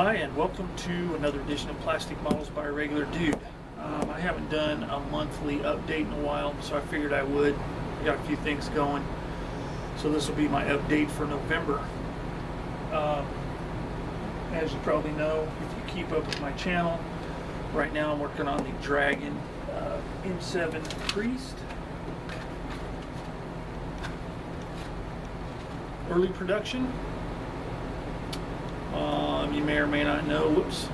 Hi, and welcome to another edition of Plastic Models by a Regular Dude. I haven't done a monthly update in a while, so I figured I would. Got a few things going. So this will be my update for November. As you probably know, if you keep up with my channel, right now I'm working on the Dragon M7 Priest. Early production. You may or may not know, whoops,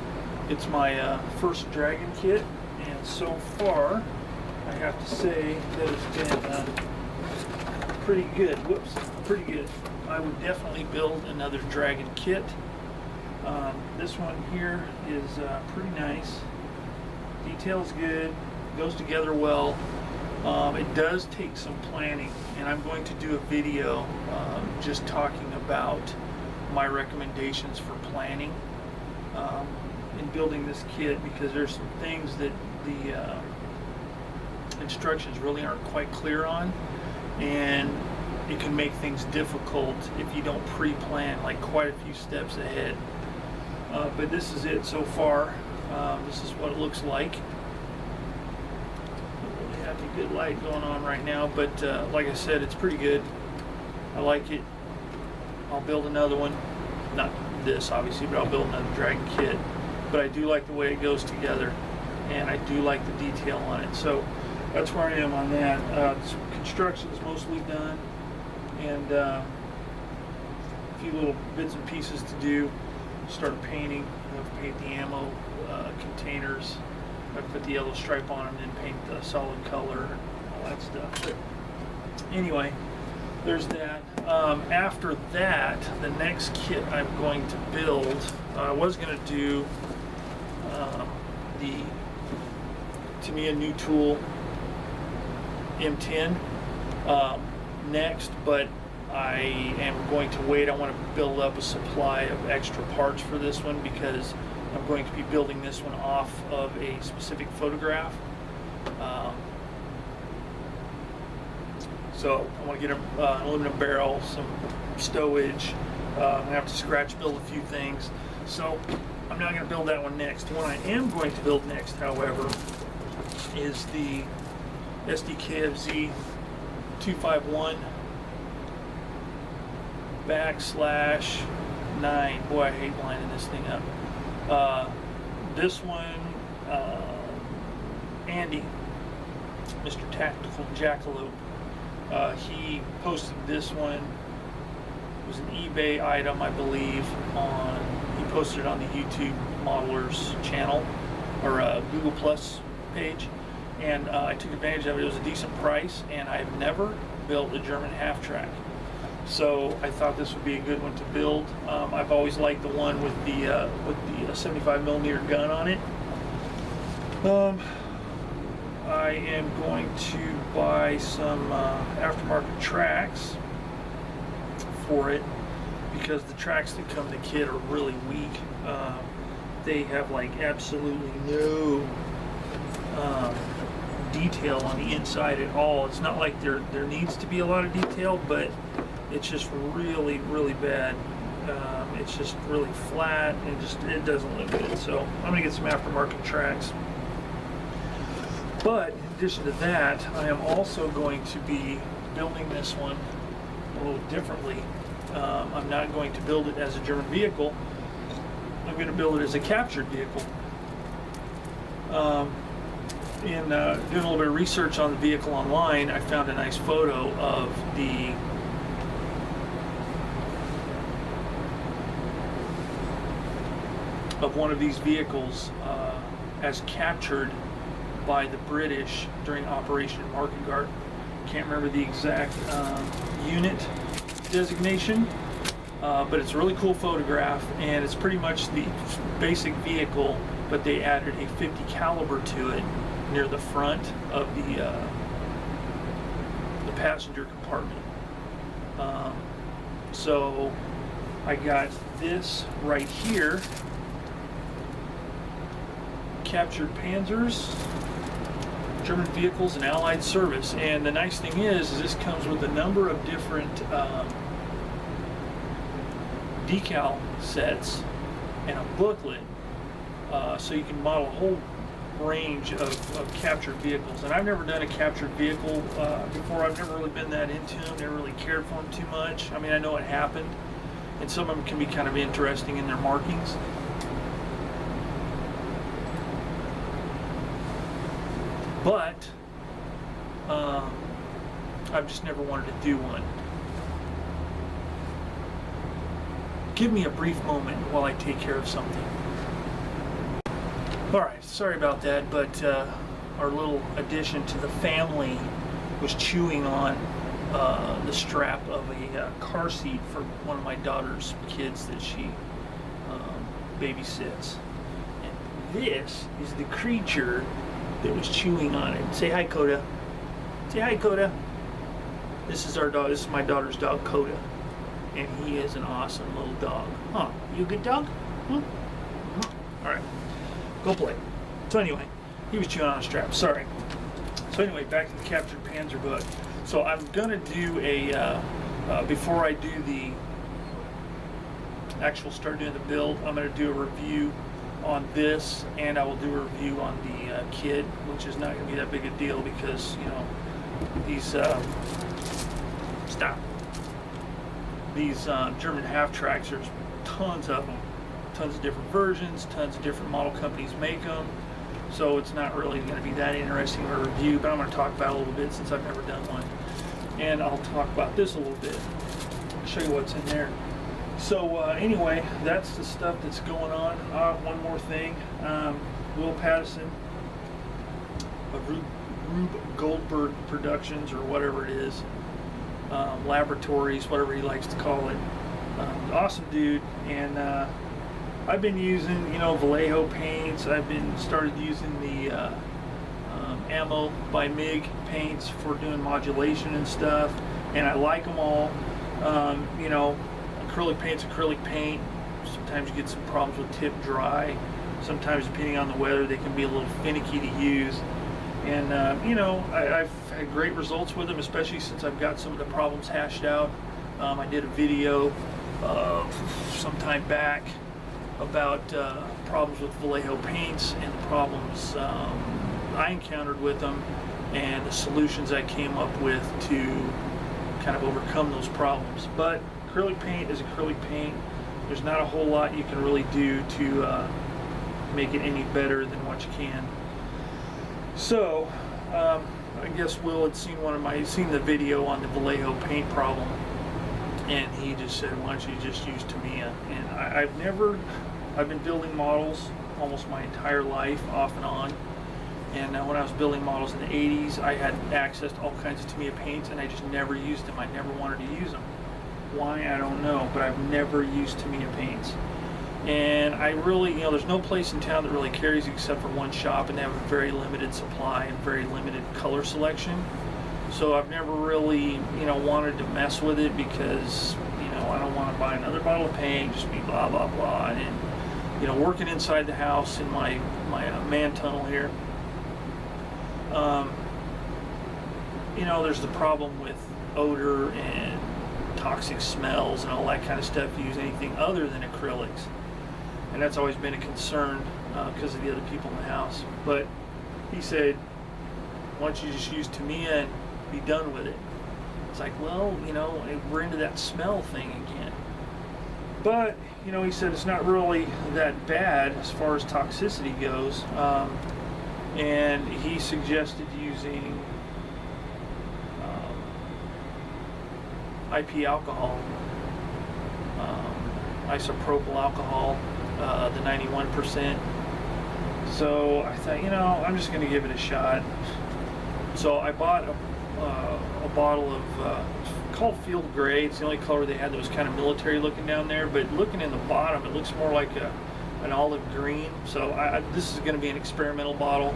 it's my first Dragon kit, and so far I have to say that it's been pretty good. Whoops, pretty good. I would definitely build another Dragon kit. This one here is pretty nice. Detail's good, goes together well. It does take some planning, and I'm going to do a video just talking about my recommendations for planning in building this kit, because there's some things that the instructions really aren't quite clear on, and it can make things difficult if you don't pre-plan like quite a few steps ahead. But this is it so far. This is what it looks like. Don't really have any good light going on right now, but like I said, it's pretty good. I like it. I'll build another one. Not this, obviously, but I'll build another Dragon kit. But I do like the way it goes together, and I do like the detail on it. So that's where I am on that. Construction is mostly done, and a few little bits and pieces to do. Start painting. I have to paint the ammo containers. I put the yellow stripe on them, and then paint the solid color and all that stuff. But anyway, there's that. After that, the next kit I'm going to build, I was going to do the Tamiya New Tool M10 next, but I am going to wait. I want to build up a supply of extra parts for this one, because I'm going to be building this one off of a specific photograph. So I want to get an aluminum barrel, some stowage. I'm going to have to scratch build a few things. So I'm not going to build that one next. The one I am going to build next, however, is the SDKFZ 251 /9. Boy, I hate lining this thing up. This one, Andy, Mr. Tactical Jackalope, he posted this one. It was an eBay item, I believe. He posted it on the YouTube Modelers channel, or Google Plus page, and I took advantage of it. It was a decent price, and I've never built a German half-track, so I thought this would be a good one to build. I've always liked the one with the 75mm gun on it. I am going to buy some aftermarket tracks for it, because the tracks that come in the kit are really weak. They have like absolutely no detail on the inside at all. It's not like there needs to be a lot of detail, but it's just really, really bad. It's just really flat, and it doesn't look good. So I'm gonna get some aftermarket tracks. But in addition to that, I am also going to be building this one a little differently. I'm not going to build it as a German vehicle. I'm going to build it as a captured vehicle. In doing a little bit of research on the vehicle online, I found a nice photo of one of these vehicles as captured by the British during Operation Market Guard. Can't remember the exact unit designation, but it's a really cool photograph, and it's pretty much the basic vehicle, but they added a .50 caliber to it near the front of the passenger compartment. So I got this right here, Captured Panzers, German Vehicles and Allied Service. And the nice thing is this comes with a number of different decal sets and a booklet, so you can model a whole range of captured vehicles. And I've never done a captured vehicle before. I've never really been that into them, never really cared for them too much. I mean, I know it happened, and some of them can be kind of interesting in their markings. But I've just never wanted to do one. Give me a brief moment while I take care of something. Alright, sorry about that, but our little addition to the family was chewing on the strap of a car seat for one of my daughter's kids that she babysits. And this is the creature that was chewing on it. Say hi, Coda. Say hi, Coda. This is our dog. This is my daughter's dog, Coda. And he is an awesome little dog. Huh? You a good dog? Alright. Go play. So anyway, he was chewing on a strap. Sorry. So anyway, back to the Captured Panzer book. So I'm going to do a, before I do the actual start doing the build, I'm going to do a review on this, and I will do a review on the kid, which is not going to be that big a deal because, you know, these these German half-tracks, there's tons of them, tons of different versions, tons of different model companies make them, so it's not really going to be that interesting of a review, but I'm going to talk about it a little bit since I've never done one, and I'll talk about this a little bit, show you what's in there. So anyway, that's the stuff that's going on. One more thing, Will Pattison of Rube Goldberg Productions, or whatever it is, Laboratories, whatever he likes to call it. Awesome dude, and I've been using, you know, Vallejo paints. I've been started using the Ammo by MIG paints for doing modulation and stuff, and I like them all. You know, acrylic paint's acrylic paint. Sometimes you get some problems with tip dry. Sometimes, depending on the weather, they can be a little finicky to use. And you know, I've had great results with them, especially since I've got some of the problems hashed out. I did a video some time back about problems with Vallejo paints and the problems I encountered with them and the solutions I came up with to kind of overcome those problems. But acrylic paint is acrylic paint. There's not a whole lot you can really do to make it any better than what you can. So I guess Will had seen the video on the Vallejo paint problem, and he just said, why don't you just use Tamiya? And I've been building models almost my entire life, off and on. And when I was building models in the 80s, I had access to all kinds of Tamiya paints, and I just never used them. I never wanted to use them. Why, I don't know, but I've never used Tamiya paints. And I really, you know, there's no place in town that really carries it except for one shop, and they have a very limited supply and very limited color selection. So I've never really, you know, wanted to mess with it because, you know, I don't want to buy another bottle of paint, just be blah, blah, blah. And, you know, working inside the house in my man tunnel here, you know, there's the problem with odor and toxic smells and all that kind of stuff if you use anything other than acrylics. And that's always been a concern because of the other people in the house. But he said, why don't you just use Tamiya and be done with it? It's like, well, you know, we're into that smell thing again. But, you know, he said it's not really that bad as far as toxicity goes. And he suggested using IP alcohol, isopropyl alcohol, the 91%. So I thought, you know, I'm just going to give it a shot. So I bought a bottle of, it's called Field Gray. It's the only color they had that was kind of military looking down there, but looking in the bottom, it looks more like an olive green. So this is going to be an experimental bottle.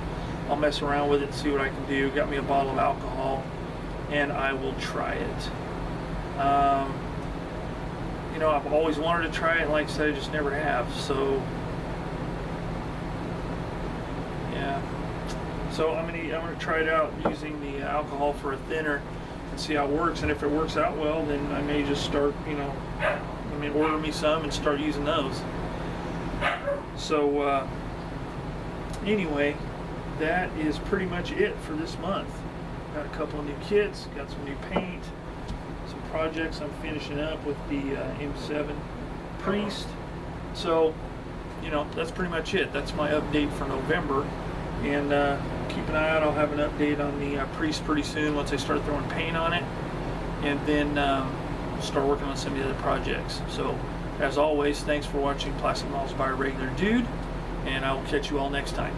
I'll mess around with it and see what I can do. Got me a bottle of alcohol, and I will try it. You know, I've always wanted to try it, and like I said, I just never have. So, yeah. So I'm gonna try it out using the alcohol for a thinner and see how it works. And if it works out well, then I may just start, you know, I may order me some and start using those. So anyway, that is pretty much it for this month. Got a couple of new kits, got some new paint, some projects I'm finishing up with the M7 Priest. So, you know, that's pretty much it. That's my update for November. And keep an eye out. I'll have an update on the Priest pretty soon once I start throwing paint on it. And then start working on some of the other projects. So, as always, thanks for watching Plastic Models by a Regular Dude. And I will catch you all next time.